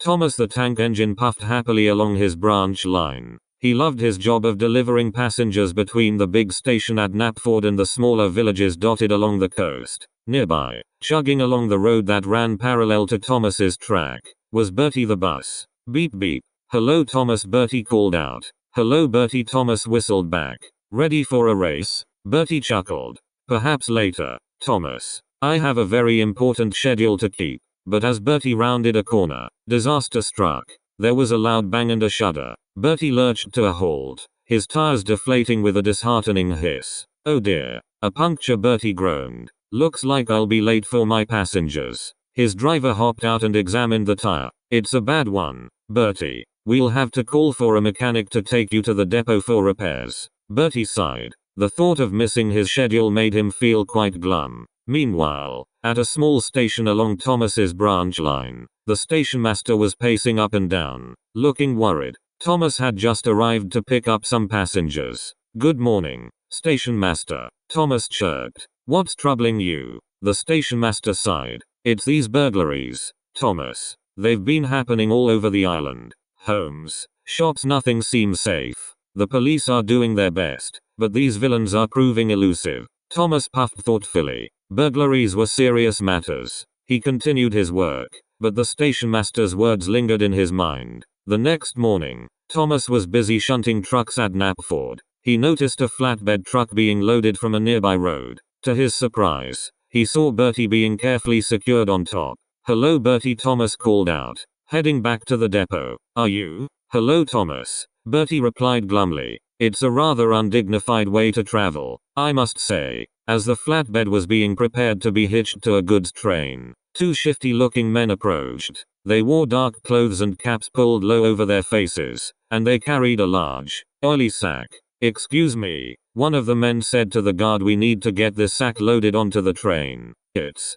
Thomas the Tank Engine puffed happily along his branch line. He loved his job of delivering passengers between the big station at Knapford and the smaller villages dotted along the coast. Nearby, chugging along the road that ran parallel to Thomas's track, was Bertie the bus. Beep beep. Hello Thomas, Bertie called out. Hello Bertie, Thomas whistled back. Ready for a race? Bertie chuckled. Perhaps later, Thomas. I have a very important schedule to keep. But as Bertie rounded a corner, disaster struck. There was a loud bang and a shudder. Bertie lurched to a halt, his tires deflating with a disheartening hiss. Oh dear. A puncture, Bertie groaned. Looks like I'll be late for my passengers. His driver hopped out and examined the tire. It's a bad one, Bertie. We'll have to call for a mechanic to take you to the depot for repairs. Bertie sighed. The thought of missing his schedule made him feel quite glum. Meanwhile, at a small station along Thomas's branch line, the station master was pacing up and down, looking worried. Thomas had just arrived to pick up some passengers. Good morning, station master, Thomas chirped. What's troubling you? The station master sighed. It's these burglaries, Thomas. They've been happening all over the island. Homes, shops, nothing seems safe. The police are doing their best, but these villains are proving elusive. Thomas puffed thoughtfully. Burglaries were serious matters. He continued his work, but the station master's words lingered in his mind. The next morning, Thomas was busy shunting trucks at Knapford. He noticed a flatbed truck being loaded from a nearby road. To his surprise, he saw Bertie being carefully secured on top. Hello Bertie, Thomas called out, heading back to the depot. Are you? Hello Thomas, Bertie replied glumly. It's a rather undignified way to travel, I must say. As the flatbed was being prepared to be hitched to a goods train, two shifty-looking men approached. They wore dark clothes and caps pulled low over their faces, and they carried a large, oily sack. Excuse me, one of the men said to the guard, we need to get this sack loaded onto the train. It's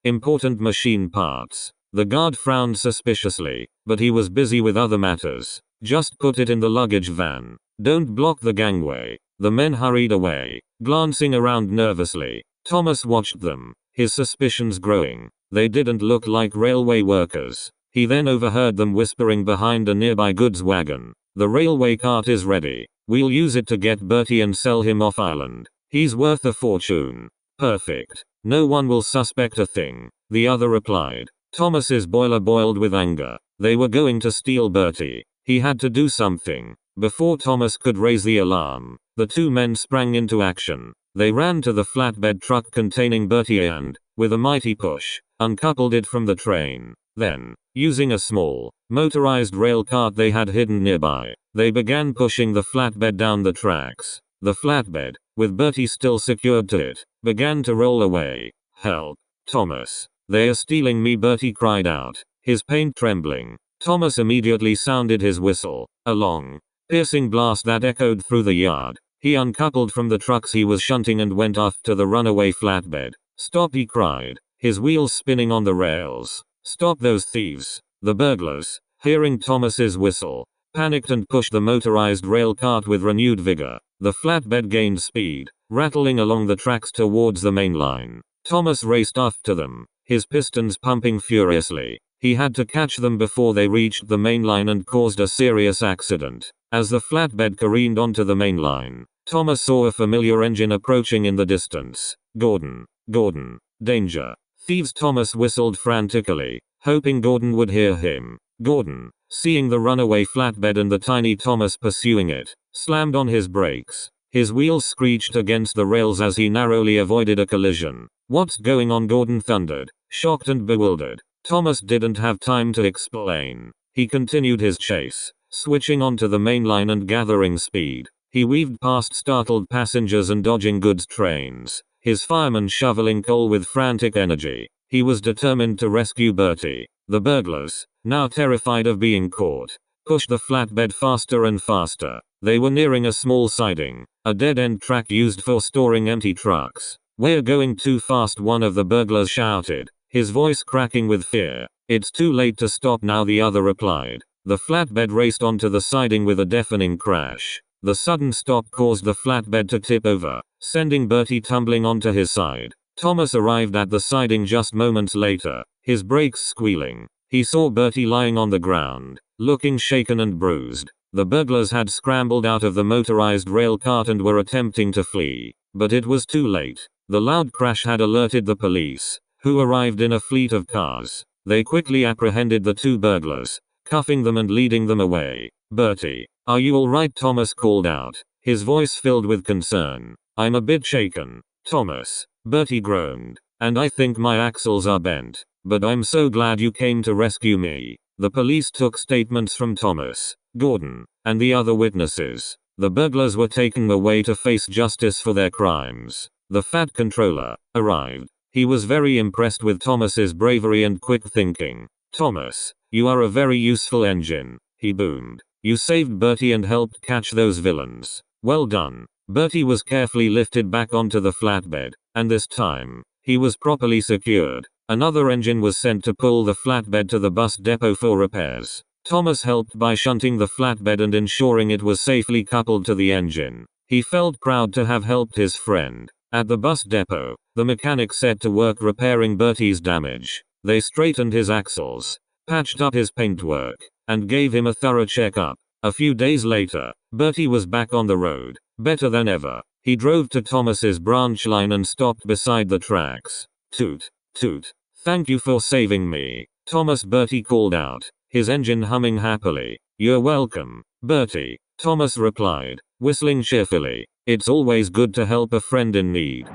important machine parts. The guard frowned suspiciously, but he was busy with other matters. Just put it in the luggage van. Don't block the gangway. The men hurried away, glancing around nervously. Thomas watched them, his suspicions growing. They didn't look like railway workers. He then overheard them whispering behind a nearby goods wagon. The railway cart is ready. We'll use it to get Bertie and sell him off island. He's worth a fortune. Perfect. No one will suspect a thing, the other replied. Thomas's boiler boiled with anger. They were going to steal Bertie. He had to do something. Before Thomas could raise the alarm, the two men sprang into action. They ran to the flatbed truck containing Bertie and, with a mighty push, uncoupled it from the train. Then, using a small, motorized rail cart they had hidden nearby, they began pushing the flatbed down the tracks. The flatbed, with Bertie still secured to it, began to roll away. Help, Thomas. They are stealing me, Bertie cried out, his pain trembling. Thomas immediately sounded his whistle, a long, piercing blast that echoed through the yard. He uncoupled from the trucks he was shunting and went aft to the runaway flatbed. Stop, he cried, his wheels spinning on the rails. Stop those thieves. The burglars, hearing Thomas's whistle, panicked and pushed the motorized rail cart with renewed vigor. The flatbed gained speed, rattling along the tracks towards the main line. Thomas raced aft to them, his pistons pumping furiously. He had to catch them before they reached the main line and caused a serious accident. As the flatbed careened onto the main line, Thomas saw a familiar engine approaching in the distance. Gordon. Gordon. Danger. Thieves, Thomas whistled frantically, hoping Gordon would hear him. Gordon, seeing the runaway flatbed and the tiny Thomas pursuing it, slammed on his brakes. His wheels screeched against the rails as he narrowly avoided a collision. What's going on? Gordon thundered, shocked and bewildered. Thomas didn't have time to explain. He continued his chase, switching onto the main line and gathering speed. He weaved past startled passengers and dodging goods trains, his fireman shoveling coal with frantic energy. He was determined to rescue Bertie. The burglars, now terrified of being caught, pushed the flatbed faster and faster. They were nearing a small siding, a dead-end track used for storing empty trucks. We're going too fast, one of the burglars shouted, his voice cracking with fear. It's too late to stop now, the other replied. The flatbed raced onto the siding with a deafening crash. The sudden stop caused the flatbed to tip over, sending Bertie tumbling onto his side. Thomas arrived at the siding just moments later, his brakes squealing. He saw Bertie lying on the ground, looking shaken and bruised. The burglars had scrambled out of the motorized rail cart and were attempting to flee, but it was too late. The loud crash had alerted the police, who arrived in a fleet of cars. They quickly apprehended the two burglars, cuffing them and leading them away. "Bertie, are you alright?" Thomas called out, his voice filled with concern. "I'm a bit shaken, Thomas," Bertie groaned, "and I think my axles are bent. But I'm so glad you came to rescue me." The police took statements from Thomas, Gordon, and the other witnesses. The burglars were taken away to face justice for their crimes. The Fat Controller arrived. He was very impressed with Thomas's bravery and quick thinking. "Thomas, you are a very useful engine," he boomed. "You saved Bertie and helped catch those villains. Well done." Bertie was carefully lifted back onto the flatbed, and this time, he was properly secured. Another engine was sent to pull the flatbed to the bus depot for repairs. Thomas helped by shunting the flatbed and ensuring it was safely coupled to the engine. He felt proud to have helped his friend. At the bus depot, the mechanic set to work repairing Bertie's damage. They straightened his axles, patched up his paintwork, and gave him a thorough checkup. A few days later, Bertie was back on the road, better than ever. He drove to Thomas's branch line and stopped beside the tracks. "Toot, toot. Thank you for saving me," Thomas Bertie called out, his engine humming happily. "You're welcome, Bertie," Thomas replied, whistling cheerfully. "It's always good to help a friend in need."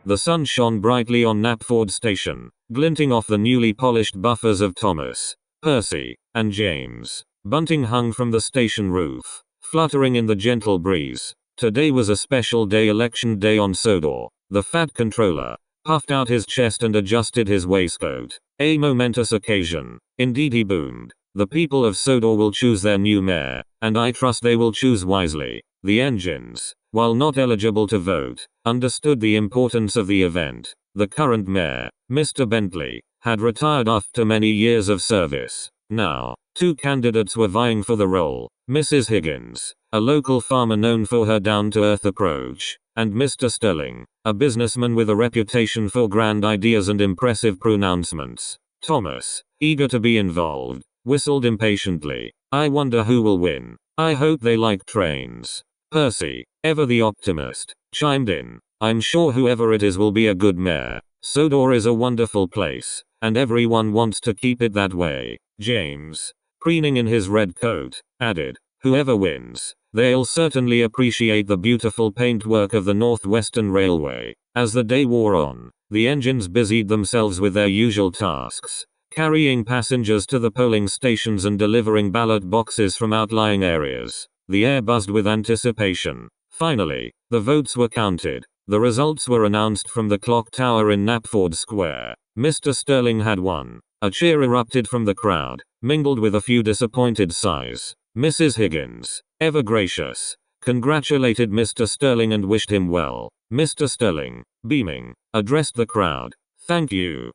The sun shone brightly on Knapford Station, glinting off the newly polished buffers of Thomas, Percy, and James. Bunting hung from the station roof, fluttering in the gentle breeze. Today was a special day, election day on Sodor. The Fat Controller puffed out his chest and adjusted his waistcoat. "A momentous occasion, indeed," he boomed. "The people of Sodor will choose their new mayor, and I trust they will choose wisely." The engines, while not eligible to vote, understood the importance of the event. The current mayor, Mr. Bentley, had retired after many years of service. Now, two candidates were vying for the role: Mrs. Higgins, a local farmer known for her down-to-earth approach, and Mr. Sterling, a businessman with a reputation for grand ideas and impressive pronouncements. Thomas, eager to be involved, whistled impatiently. "I wonder who will win. I hope they like trains." Percy, ever the optimist, chimed in. "I'm sure whoever it is will be a good mayor. Sodor is a wonderful place, and everyone wants to keep it that way." James, preening in his red coat, added, "Whoever wins, they'll certainly appreciate the beautiful paintwork of the Northwestern Railway." As the day wore on, the engines busied themselves with their usual tasks, carrying passengers to the polling stations and delivering ballot boxes from outlying areas. The air buzzed with anticipation. Finally, the votes were counted. The results were announced from the clock tower in Knapford Square. Mr. Sterling had won. A cheer erupted from the crowd, mingled with a few disappointed sighs. Mrs. Higgins, ever gracious, congratulated Mr. Sterling and wished him well. Mr. Sterling, beaming, addressed the crowd. Thank you,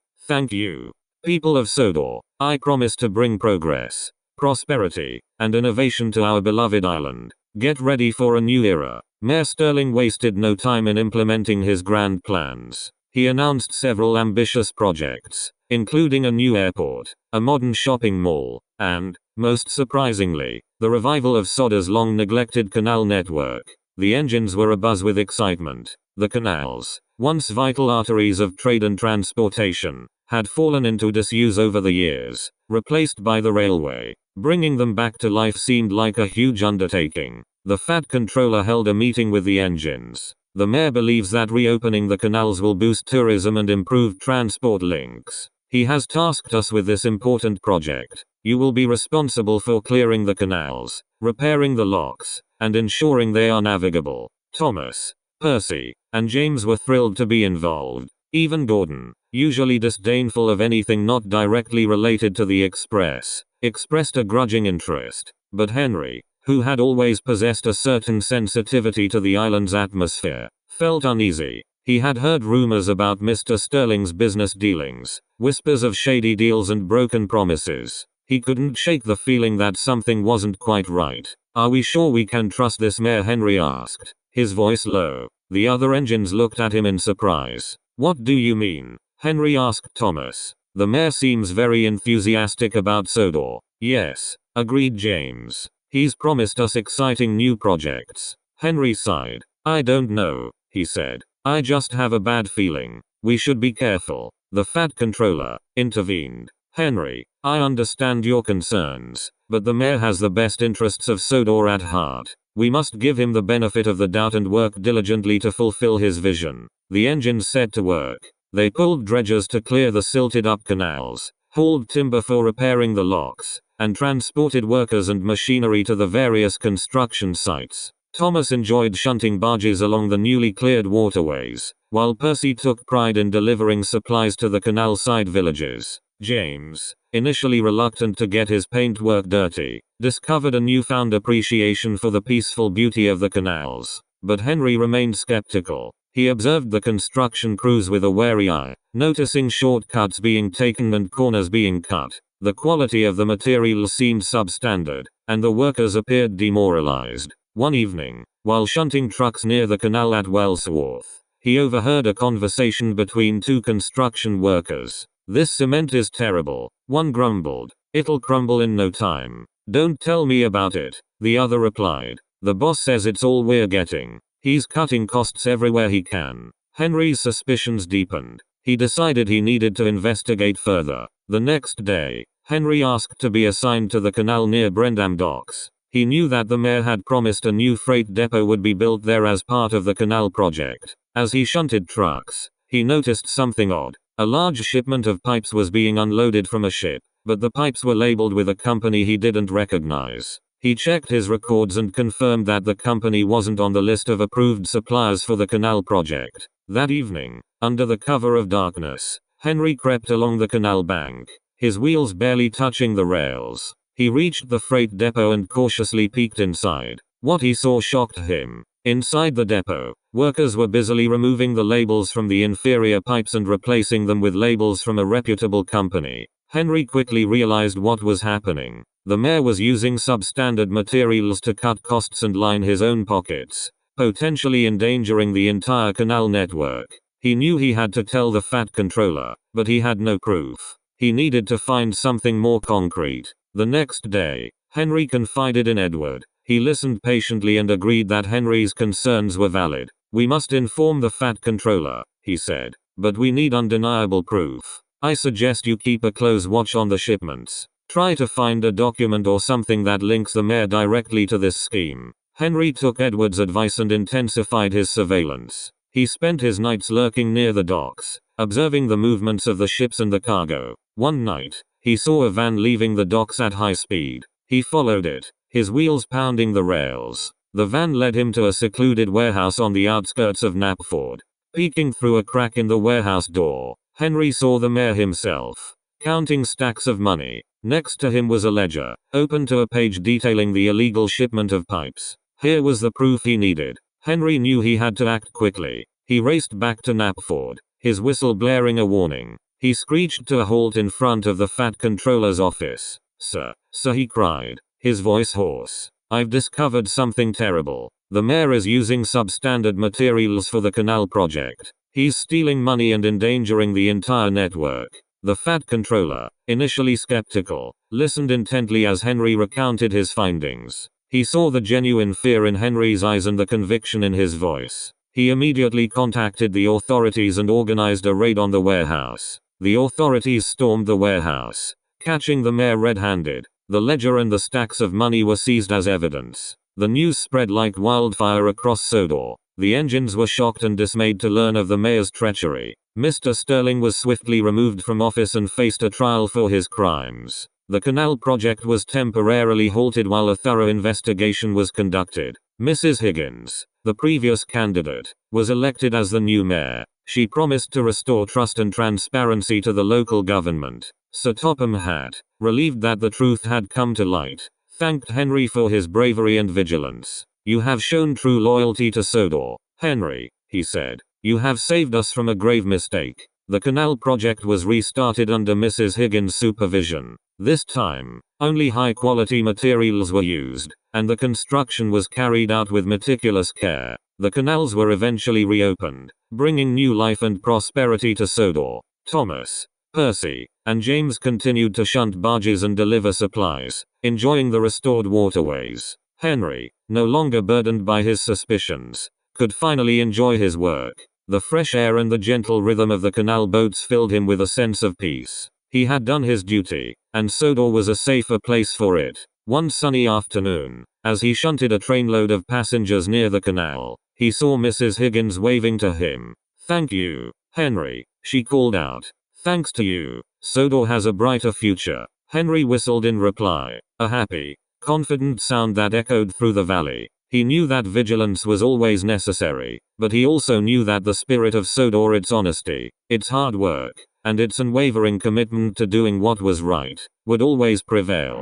people of Sodor. I promise to bring progress, prosperity, and innovation to our beloved island. Get ready for a new era." Mayor Sterling wasted no time in implementing his grand plans. He announced several ambitious projects, including a new airport, a modern shopping mall, and, most surprisingly, the revival of Sodor's long-neglected canal network. The engines were abuzz with excitement. The canals, once vital arteries of trade and transportation, had fallen into disuse over the years, replaced by the railway. Bringing them back to life seemed like a huge undertaking. The Fat Controller held a meeting with the engines. The mayor believes that reopening the canals will boost tourism and improve transport links. He has tasked us with this important project. You will be responsible for clearing the canals, repairing the locks, and ensuring they are navigable. Thomas, Percy, and James were thrilled to be involved. Even Gordon, usually disdainful of anything not directly related to the Express, expressed a grudging interest. But Henry, who had always possessed a certain sensitivity to the island's atmosphere, felt uneasy. He had heard rumors about Mr. Sterling's business dealings, whispers of shady deals and broken promises. He couldn't shake the feeling that something wasn't quite right. "Are we sure we can trust this mayor?" Henry asked, his voice low. The other engines looked at him in surprise. "What do you mean?" Henry asked Thomas. The mayor seems very enthusiastic about Sodor. Yes, agreed James. He's promised us exciting new projects. Henry sighed. I don't know, he said. I just have a bad feeling. We should be careful. The fat controller intervened. Henry, I understand your concerns, but the mayor has the best interests of Sodor at heart. We must give him the benefit of the doubt and work diligently to fulfill his vision. The engines set to work. They pulled dredgers to clear the silted-up canals, hauled timber for repairing the locks, and transported workers and machinery to the various construction sites. Thomas enjoyed shunting barges along the newly cleared waterways, while Percy took pride in delivering supplies to the canal-side villages. James, initially reluctant to get his paintwork dirty, discovered a newfound appreciation for the peaceful beauty of the canals. But Henry remained skeptical. He observed the construction crews with a wary eye, noticing shortcuts being taken and corners being cut. The quality of the materials seemed substandard, and the workers appeared demoralized. One evening, while shunting trucks near the canal at Wellsworth, he overheard a conversation between two construction workers. This cement is terrible, one grumbled. It'll crumble in no time. Don't tell me about it, the other replied. The boss says it's all we're getting. He's cutting costs everywhere he can. Henry's suspicions deepened. He decided he needed to investigate further. The next day, Henry asked to be assigned to the canal near Brendam docks. He knew that the mayor had promised a new freight depot would be built there as part of the canal project. As he shunted trucks, he noticed something odd. A large shipment of pipes was being unloaded from a ship, but the pipes were labeled with a company he didn't recognize. He checked his records and confirmed that the company wasn't on the list of approved suppliers for the canal project. That evening, under the cover of darkness, Henry crept along the canal bank, his wheels barely touching the rails. He reached the freight depot and cautiously peeked inside. What he saw shocked him. Inside the depot, workers were busily removing the labels from the inferior pipes and replacing them with labels from a reputable company. Henry quickly realized what was happening. The mayor was using substandard materials to cut costs and line his own pockets, potentially endangering the entire canal network. He knew he had to tell the fat controller, but he had no proof. He needed to find something more concrete. The next day, Henry confided in Edward. He listened patiently and agreed that Henry's concerns were valid. We must inform the fat controller, he said, but we need undeniable proof. I suggest you keep a close watch on the shipments. Try to find a document or something that links the mayor directly to this scheme. Henry took Edward's advice and intensified his surveillance. He spent his nights lurking near the docks, observing the movements of the ships and the cargo. One night, he saw a van leaving the docks at high speed. He followed it, his wheels pounding the rails. The van led him to a secluded warehouse on the outskirts of Knapford. Peeking through a crack in the warehouse door, Henry saw the mayor himself, counting stacks of money. Next to him was a ledger, open to a page detailing the illegal shipment of pipes. Here was the proof he needed. Henry knew he had to act quickly. He raced back to Knapford, his whistle blaring a warning. He screeched to a halt in front of the fat controller's office. Sir, he cried, his voice hoarse. I've discovered something terrible. The mayor is using substandard materials for the canal project. He's stealing money and endangering the entire network. The fat controller, initially skeptical, listened intently as Henry recounted his findings. He saw the genuine fear in Henry's eyes and the conviction in his voice. He immediately contacted the authorities and organized a raid on the warehouse. The authorities stormed the warehouse, catching the mayor red-handed. The ledger and the stacks of money were seized as evidence. The news spread like wildfire across Sodor. The engines were shocked and dismayed to learn of the mayor's treachery. Mr. Sterling was swiftly removed from office and faced a trial for his crimes. The canal project was temporarily halted while a thorough investigation was conducted. Mrs. Higgins, the previous candidate, was elected as the new mayor. She promised to restore trust and transparency to the local government. Sir Topham Hatt, relieved that the truth had come to light, thanked Henry for his bravery and vigilance. You have shown true loyalty to Sodor, Henry, he said. You have saved us from a grave mistake. The canal project was restarted under Mrs. Higgins' supervision. This time, only high-quality materials were used, and the construction was carried out with meticulous care. The canals were eventually reopened, bringing new life and prosperity to Sodor. Thomas, Percy and James continued to shunt barges and deliver supplies, enjoying the restored waterways. Henry, no longer burdened by his suspicions, could finally enjoy his work. The fresh air and the gentle rhythm of the canal boats filled him with a sense of peace. He had done his duty, and Sodor was a safer place for it. One sunny afternoon, as he shunted a trainload of passengers near the canal, he saw Mrs. Higgins waving to him. "Thank you, Henry," she called out. "Thanks to you, Sodor has a brighter future." Henry whistled in reply, a happy, confident sound that echoed through the valley. He knew that vigilance was always necessary, but he also knew that the spirit of Sodor, its honesty, its hard work, and its unwavering commitment to doing what was right, would always prevail.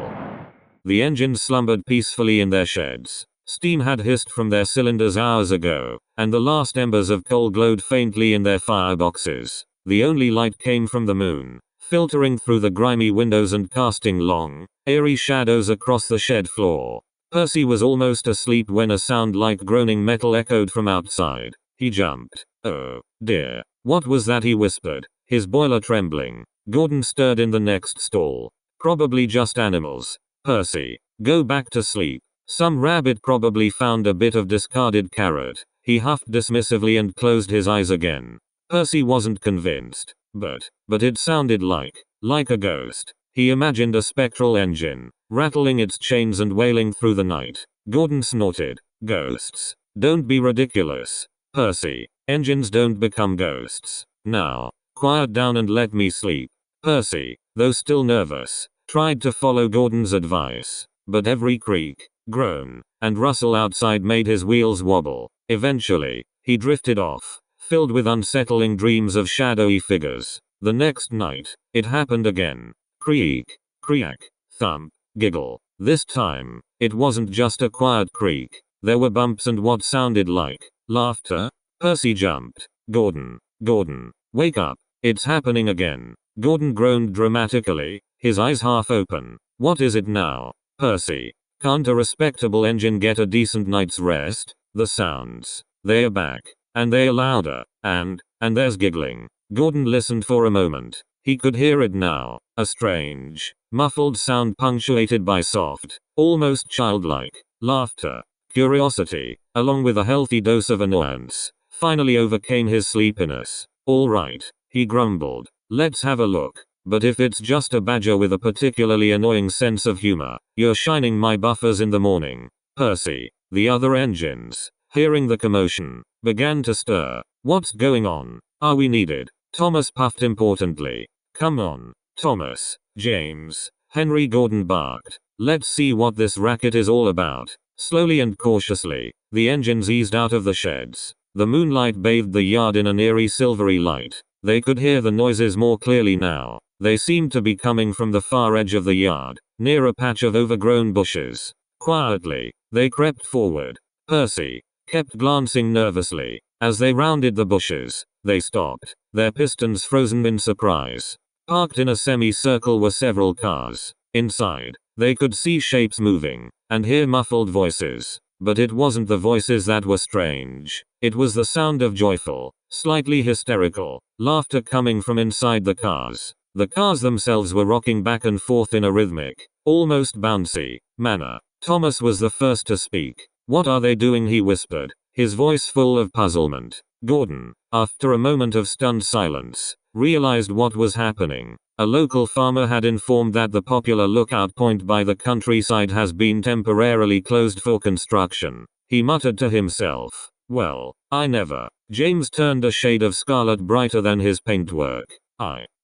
The engines slumbered peacefully in their sheds. Steam had hissed from their cylinders hours ago, and the last embers of coal glowed faintly in their fireboxes. The only light came from the moon, filtering through the grimy windows and casting long, airy shadows across the shed floor. Percy was almost asleep when a sound like groaning metal echoed from outside. He jumped. "Oh, dear. What was that?" he whispered, his boiler trembling. Gordon stirred in the next stall. "Probably just animals. Percy, go back to sleep. Some rabbit probably found a bit of discarded carrot." He huffed dismissively and closed his eyes again. Percy wasn't convinced, but it sounded like a ghost. He imagined a spectral engine, rattling its chains and wailing through the night. Gordon snorted. "Ghosts? Don't be ridiculous, Percy. Engines don't become ghosts. Now, quiet down and let me sleep." Percy, though still nervous, tried to follow Gordon's advice, but every creak, groan, and rustle outside made his wheels wobble. Eventually, he drifted off, filled with unsettling dreams of shadowy figures. The next night, it happened again. Creak, creak, thump, giggle. This time, it wasn't just a quiet creak. There were bumps and what sounded like laughter. Percy jumped. Gordon, wake up. It's happening again." Gordon groaned dramatically, his eyes half open. "What is it now, Percy? Can't a respectable engine get a decent night's rest?" "The sounds. They're back. And they're louder. And there's giggling." Gordon listened for a moment. He could hear it now. A strange, muffled sound punctuated by soft, almost childlike laughter. Curiosity, along with a healthy dose of annoyance, finally overcame his sleepiness. "All right," he grumbled. "Let's have a look. But if it's just a badger with a particularly annoying sense of humor, you're shining my buffers in the morning." Percy, the other engines, hearing the commotion, began to stir. "What's going on? Are we needed?" Thomas puffed importantly. "Come on, Thomas, James, Henry," Gordon barked. "Let's see what this racket is all about." Slowly and cautiously, the engines eased out of the sheds. The moonlight bathed the yard in an eerie silvery light. They could hear the noises more clearly now. They seemed to be coming from the far edge of the yard, near a patch of overgrown bushes. Quietly, they crept forward. Percy kept glancing nervously. As they rounded the bushes, they stopped, their pistons frozen in surprise. Parked in a semicircle were several cars. Inside, they could see shapes moving, and hear muffled voices. But it wasn't the voices that were strange. It was the sound of joyful, slightly hysterical, laughter coming from inside the cars. The cars themselves were rocking back and forth in a rhythmic, almost bouncy manner. Thomas was the first to speak. "What are they doing?" he whispered, his voice full of puzzlement. Gordon, after a moment of stunned silence, realized what was happening. A local farmer had informed that the popular lookout point by the countryside has been temporarily closed for construction. He muttered to himself, "Well, I never." James turned a shade of scarlet brighter than his paintwork.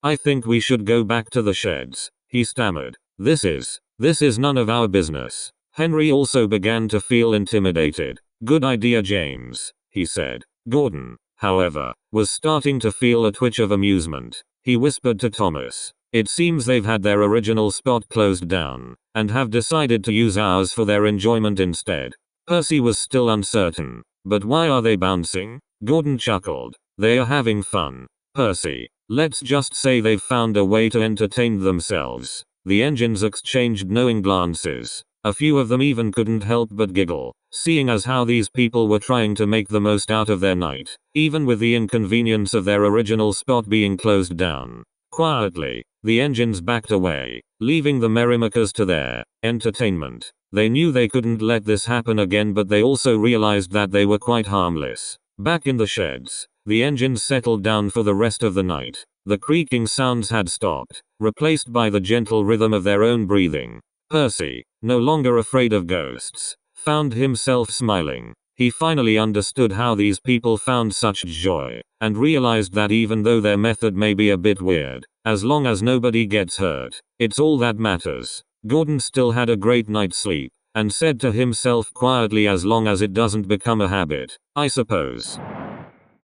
I think we should go back to the sheds," he stammered. This is none of our business." Henry also began to feel intimidated. "Good idea, James," he said. Gordon, however, was starting to feel a twitch of amusement. He whispered to Thomas, "It seems they've had their original spot closed down, and have decided to use ours for their enjoyment instead." Percy was still uncertain. "But why are they bouncing?" Gordon chuckled. "They are having fun, Percy. Let's just say they've found a way to entertain themselves." The engines exchanged knowing glances. A few of them even couldn't help but giggle, seeing as how these people were trying to make the most out of their night, even with the inconvenience of their original spot being closed down. Quietly, the engines backed away, leaving the merrymakers to their entertainment. They knew they couldn't let this happen again, but they also realized that they were quite harmless. Back in the sheds, the engines settled down for the rest of the night. The creaking sounds had stopped, replaced by the gentle rhythm of their own breathing. Percy, no longer afraid of ghosts, found himself smiling. He finally understood how these people found such joy, and realized that even though their method may be a bit weird, as long as nobody gets hurt, it's all that matters. Gordon still had a great night's sleep, and said to himself quietly, as long as it doesn't become a habit, I suppose.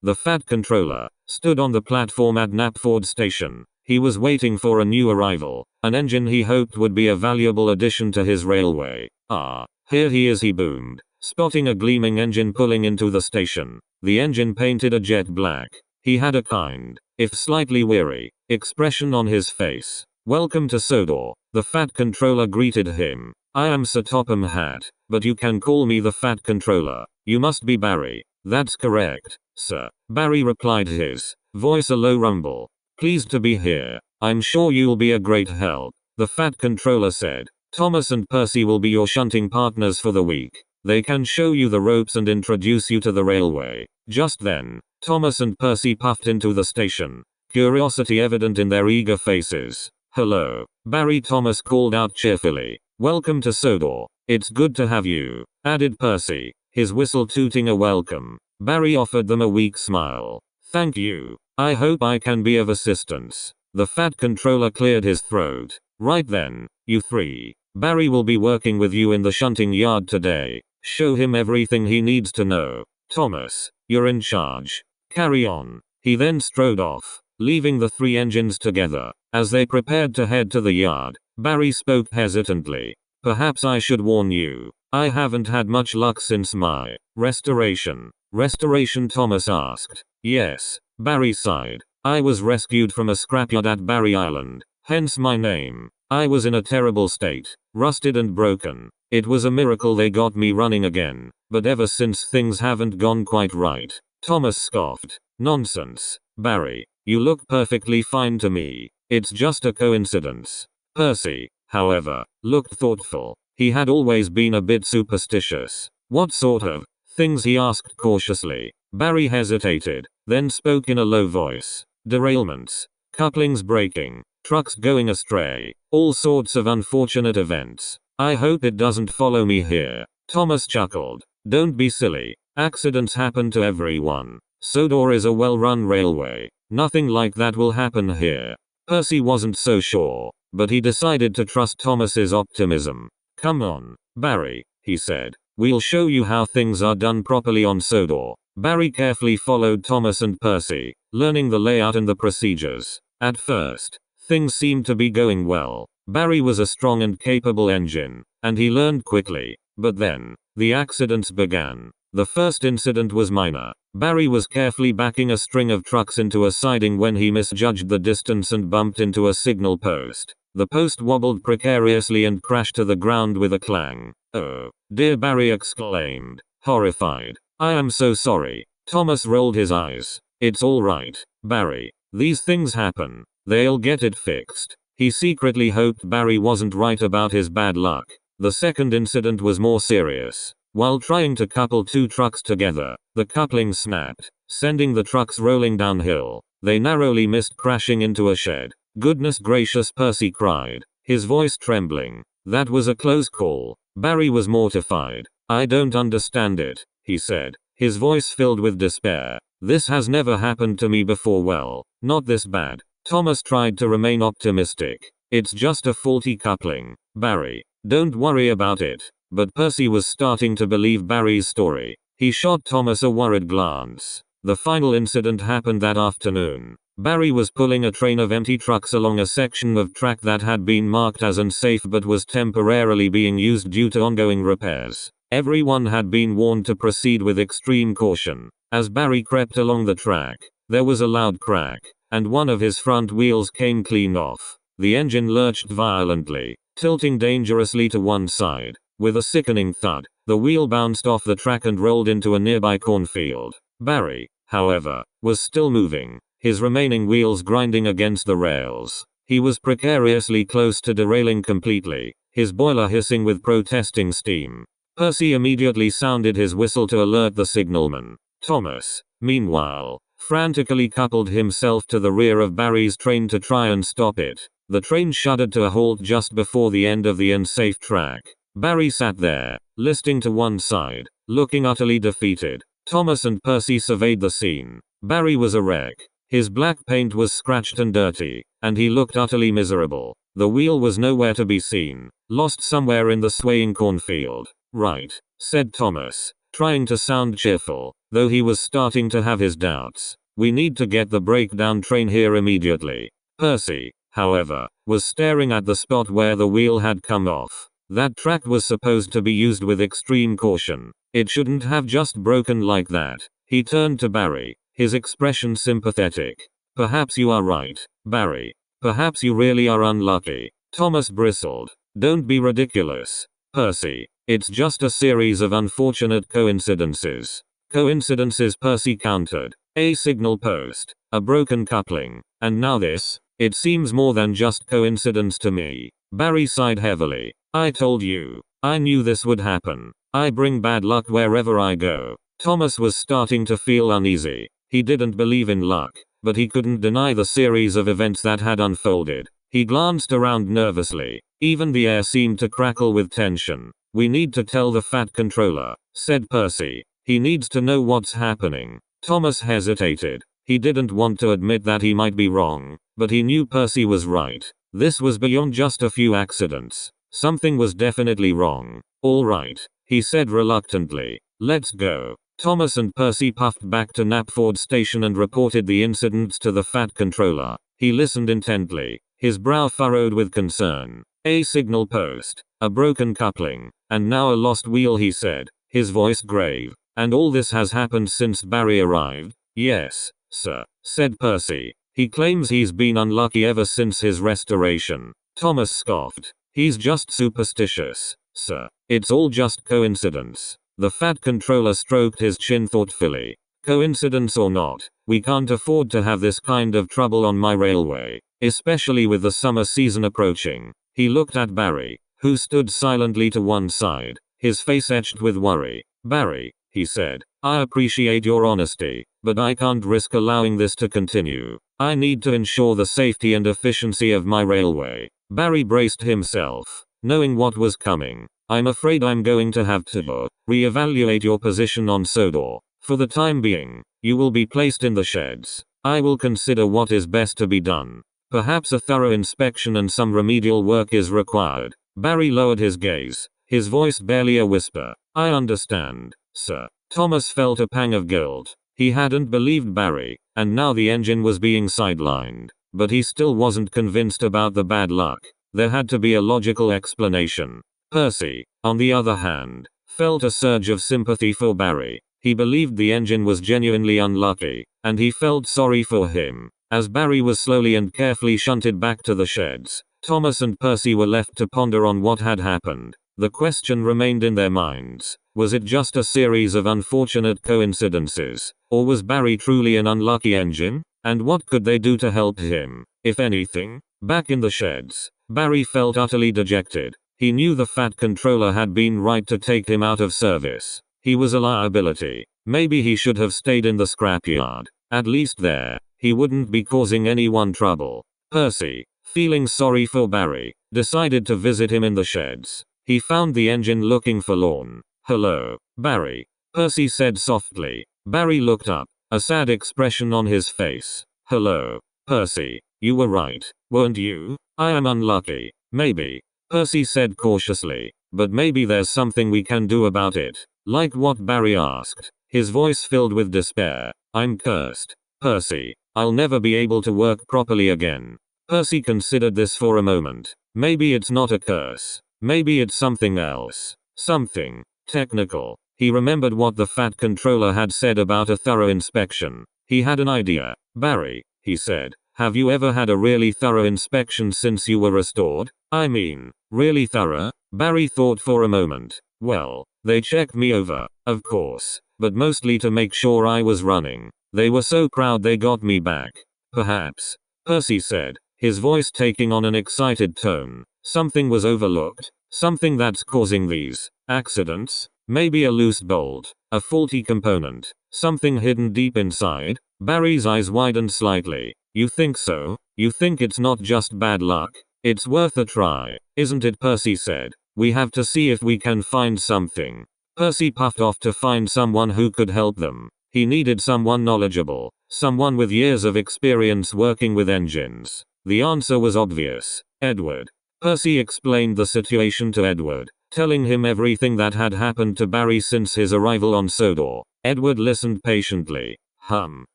The Fat Controller stood on the platform at Knapford Station. He was waiting for a new arrival, an engine he hoped would be a valuable addition to his railway. Ah, here he is, he boomed, spotting a gleaming engine pulling into the station. The engine painted a jet black. He had a kind, if slightly weary, expression on his face. Welcome to Sodor, the Fat Controller greeted him. I am Sir Topham Hatt, but you can call me the Fat Controller. You must be Barry. That's correct, sir. Barry replied, his voice a low rumble. Pleased to be here. I'm sure you'll be a great help, the Fat Controller said. Thomas and Percy will be your shunting partners for the week. They can show you the ropes and introduce you to the railway. Just then, Thomas and Percy puffed into the station, curiosity evident in their eager faces. Hello, Barry, Thomas called out cheerfully. Welcome to Sodor. It's good to have you, added Percy, his whistle tooting a welcome. Barry offered them a weak smile. Thank you. I hope I can be of assistance. The Fat Controller cleared his throat. Right then, you three. Barry will be working with you in the shunting yard today. Show him everything he needs to know. Thomas, you're in charge. Carry on. He then strode off, leaving the three engines together. As they prepared to head to the yard, Barry spoke hesitantly. Perhaps I should warn you. I haven't had much luck since my restoration. Restoration, Thomas asked. Yes, Barry sighed. I was rescued from a scrapyard at Barry Island, hence my name. I was in a terrible state, rusted and broken. It was a miracle they got me running again, but ever since things haven't gone quite right. Thomas scoffed. Nonsense, Barry. You look perfectly fine to me. It's just a coincidence. Percy, however, looked thoughtful. He had always been a bit superstitious. What sort of things, he asked cautiously. Barry hesitated, then spoke in a low voice. Derailments, couplings breaking, trucks going astray, all sorts of unfortunate events. I hope it doesn't follow me here. Thomas chuckled. Don't be silly. Accidents happen to everyone. Sodor is a well-run railway. Nothing like that will happen here. Percy wasn't so sure, but he decided to trust Thomas's optimism. Come on, Barry, he said. We'll show you how things are done properly on Sodor. Barry carefully followed Thomas and Percy, learning the layout and the procedures. At first, things seemed to be going well. Barry was a strong and capable engine, and he learned quickly. But then, the accidents began. The first incident was minor. Barry was carefully backing a string of trucks into a siding when he misjudged the distance and bumped into a signal post. The post wobbled precariously and crashed to the ground with a clang. Oh, dear, Barry exclaimed, horrified. I am so sorry. Thomas rolled his eyes. It's all right, Barry. These things happen. They'll get it fixed. He secretly hoped Barry wasn't right about his bad luck. The second incident was more serious. While trying to couple two trucks together, the coupling snapped, sending the trucks rolling downhill. They narrowly missed crashing into a shed. Goodness gracious, Percy cried, his voice trembling. That was a close call. Barry was mortified. I don't understand it, he said, his voice filled with despair. This has never happened to me before. Well, not this bad. Thomas tried to remain optimistic. It's just a faulty coupling, Barry. Don't worry about it. But Percy was starting to believe Barry's story. He shot Thomas a worried glance. The final incident happened that afternoon. Barry was pulling a train of empty trucks along a section of track that had been marked as unsafe but was temporarily being used due to ongoing repairs. Everyone had been warned to proceed with extreme caution. As Barry crept along the track, there was a loud crack, and one of his front wheels came clean off. The engine lurched violently, tilting dangerously to one side. With a sickening thud, the wheel bounced off the track and rolled into a nearby cornfield. Barry, however, was still moving. his remaining wheels grinding against the rails. He was precariously close to derailing completely, his boiler hissing with protesting steam. Percy immediately sounded his whistle to alert the signalman. Thomas, meanwhile, frantically coupled himself to the rear of Barry's train to try and stop it. The train shuddered to a halt just before the end of the unsafe track. Barry sat there, listing to one side, looking utterly defeated. Thomas and Percy surveyed the scene. Barry was a wreck. His black paint was scratched and dirty, and he looked utterly miserable. The wheel was nowhere to be seen, lost somewhere in the swaying cornfield. Right, said Thomas, trying to sound cheerful, though he was starting to have his doubts. We need to get the breakdown train here immediately. Percy, however, was staring at the spot where the wheel had come off. That track was supposed to be used with extreme caution. It shouldn't have just broken like that. He turned to Barry, his expression sympathetic. Perhaps you are right, Barry. Perhaps you really are unlucky. Thomas bristled. Don't be ridiculous, Percy. It's just a series of unfortunate coincidences. Coincidences, Percy countered. A signal post, a broken coupling, and now this. It seems more than just coincidence to me. Barry sighed heavily. I told you. I knew this would happen. I bring bad luck wherever I go. Thomas was starting to feel uneasy. He didn't believe in luck, but he couldn't deny the series of events that had unfolded. He glanced around nervously. Even the air seemed to crackle with tension. We need to tell the Fat Controller, said Percy. He needs to know what's happening. Thomas hesitated. He didn't want to admit that he might be wrong, but he knew Percy was right. This was beyond just a few accidents. Something was definitely wrong. All right, he said reluctantly. Let's go. Thomas and Percy puffed back to Knapford Station and reported the incidents to the Fat Controller. He listened intently, his brow furrowed with concern. A signal post, a broken coupling, and now a lost wheel, he said, his voice grave. And all this has happened since Barry arrived? Yes, sir, said Percy. He claims he's been unlucky ever since his restoration. Thomas scoffed. He's just superstitious, sir. It's all just coincidence. The Fat Controller stroked his chin thoughtfully. Coincidence or not, we can't afford to have this kind of trouble on my railway, especially with the summer season approaching. He looked at Barry, who stood silently to one side, his face etched with worry. Barry, he said, I appreciate your honesty, but I can't risk allowing this to continue. I need to ensure the safety and efficiency of my railway. Barry braced himself, knowing what was coming. I'm afraid I'm going to have to re-evaluate your position on Sodor. For the time being, you will be placed in the sheds. I will consider what is best to be done. Perhaps a thorough inspection and some remedial work is required. Barry lowered his gaze, his voice barely a whisper. I understand, sir. Thomas felt a pang of guilt. He hadn't believed Barry, and now the engine was being sidelined. But he still wasn't convinced about the bad luck. There had to be a logical explanation. Percy, on the other hand, felt a surge of sympathy for Barry. He believed the engine was genuinely unlucky, and he felt sorry for him. As Barry was slowly and carefully shunted back to the sheds, Thomas and Percy were left to ponder on what had happened. The question remained in their minds. Was it just a series of unfortunate coincidences, or was Barry truly an unlucky engine? And what could they do to help him, if anything? Back in the sheds, Barry felt utterly dejected. He knew the Fat Controller had been right to take him out of service. He was a liability. Maybe he should have stayed in the scrapyard. At least there, he wouldn't be causing anyone trouble. Percy, feeling sorry for Barry, decided to visit him in the sheds. He found the engine looking forlorn. Hello, Barry, Percy said softly. Barry looked up, a sad expression on his face. Hello, Percy, you were right, weren't you? I am unlucky. Maybe, Percy said cautiously, but maybe there's something we can do about it. Like what? Barry asked, his voice filled with despair. I'm cursed, Percy. I'll never be able to work properly again. Percy considered this for a moment. Maybe it's not a curse. Maybe it's something else. Something technical. He remembered what the Fat Controller had said about a thorough inspection. He had an idea. Barry, he said, have you ever had a really thorough inspection since you were restored? I mean, really thorough? Barry thought for a moment. Well, they checked me over, of course, but mostly to make sure I was running. They were so proud they got me back. Perhaps, Percy said, his voice taking on an excited tone. Something was overlooked. Something that's causing these accidents. Maybe a loose bolt, a faulty component, something hidden deep inside. Barry's eyes widened slightly. You think so? You think it's not just bad luck? It's worth a try, isn't it? Percy said. We have to see if we can find something. Percy puffed off to find someone who could help them. He needed someone knowledgeable, someone with years of experience working with engines. The answer was obvious. Edward. Percy explained the situation to Edward, telling him everything that had happened to Barry since his arrival on Sodor. Edward listened patiently.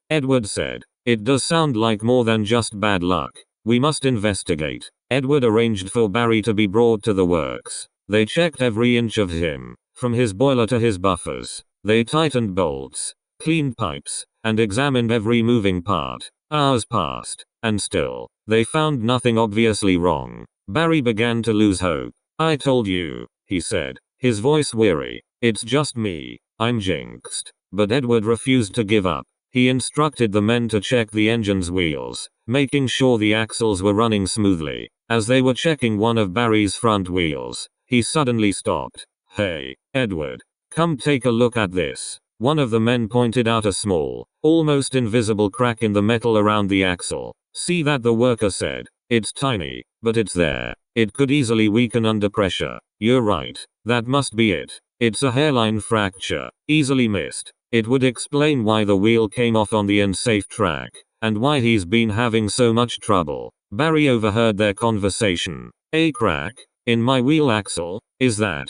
Edward said. It does sound like more than just bad luck. We must investigate. Edward arranged for Barry to be brought to the works. They checked every inch of him, from his boiler to his buffers. They tightened bolts, cleaned pipes, and examined every moving part. Hours passed, and still, they found nothing obviously wrong. Barry began to lose hope. I told you, he said, his voice weary. It's just me. I'm jinxed. But Edward refused to give up. He instructed the men to check the engine's wheels, making sure the axles were running smoothly. As they were checking one of Barry's front wheels, he suddenly stopped. Hey, Edward, come take a look at this. One of the men pointed out a small, almost invisible crack in the metal around the axle. See that? The worker said. It's tiny, but it's there. It could easily weaken under pressure. You're right. That must be it. It's a hairline fracture, easily missed. It would explain why the wheel came off on the unsafe track, and why he's been having so much trouble. Barry overheard their conversation. A crack? In my wheel axle? Is that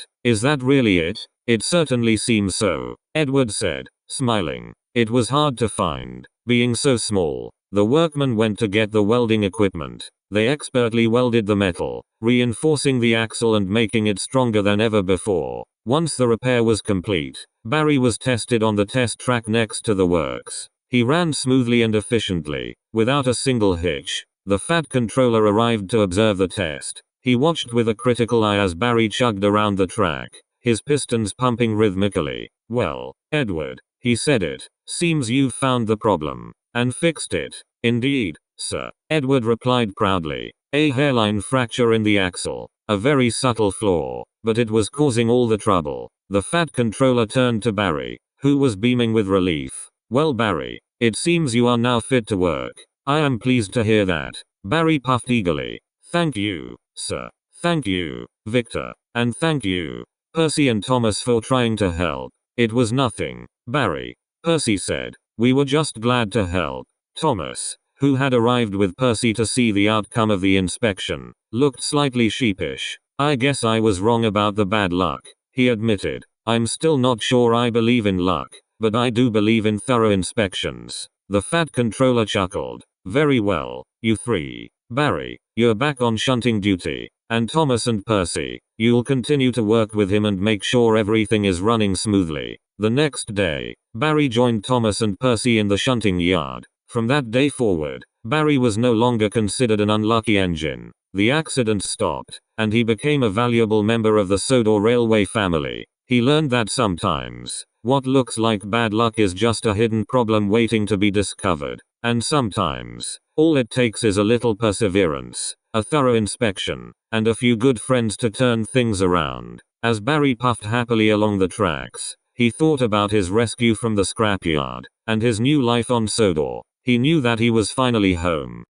really it? It certainly seems so, Edward said, smiling. It was hard to find, being so small. The workmen went to get the welding equipment. They expertly welded the metal, reinforcing the axle and making it stronger than ever before. Once the repair was complete, Barry was tested on the test track next to the works. He ran smoothly and efficiently, without a single hitch. The Fat Controller arrived to observe the test. He watched with a critical eye as Barry chugged around the track, his pistons pumping rhythmically. Well, Edward, he said, it seems you've found the problem and fixed it. Indeed, sir, Edward replied proudly. A hairline fracture in the axle, a very subtle flaw, but it was causing all the trouble. The Fat Controller turned to Barry, who was beaming with relief. Well, Barry, it seems you are now fit to work. I am pleased to hear that. Barry puffed eagerly. Thank you, sir. Thank you, Victor. And thank you, Percy and Thomas, for trying to help. It was nothing, Barry, Percy said. We were just glad to help. Thomas, who had arrived with Percy to see the outcome of the inspection, looked slightly sheepish. I guess I was wrong about the bad luck, he admitted. I'm still not sure I believe in luck, but I do believe in thorough inspections. The Fat Controller chuckled. Very well, you three. Barry, you're back on shunting duty. And Thomas and Percy, you'll continue to work with him and make sure everything is running smoothly. The next day, Barry joined Thomas and Percy in the shunting yard. From that day forward, Barry was no longer considered an unlucky engine. The accident stopped, and he became a valuable member of the Sodor Railway family. He learned that sometimes, what looks like bad luck is just a hidden problem waiting to be discovered. And sometimes, all it takes is a little perseverance, a thorough inspection, and a few good friends to turn things around. As Barry puffed happily along the tracks, he thought about his rescue from the scrapyard, and his new life on Sodor. He knew that he was finally home.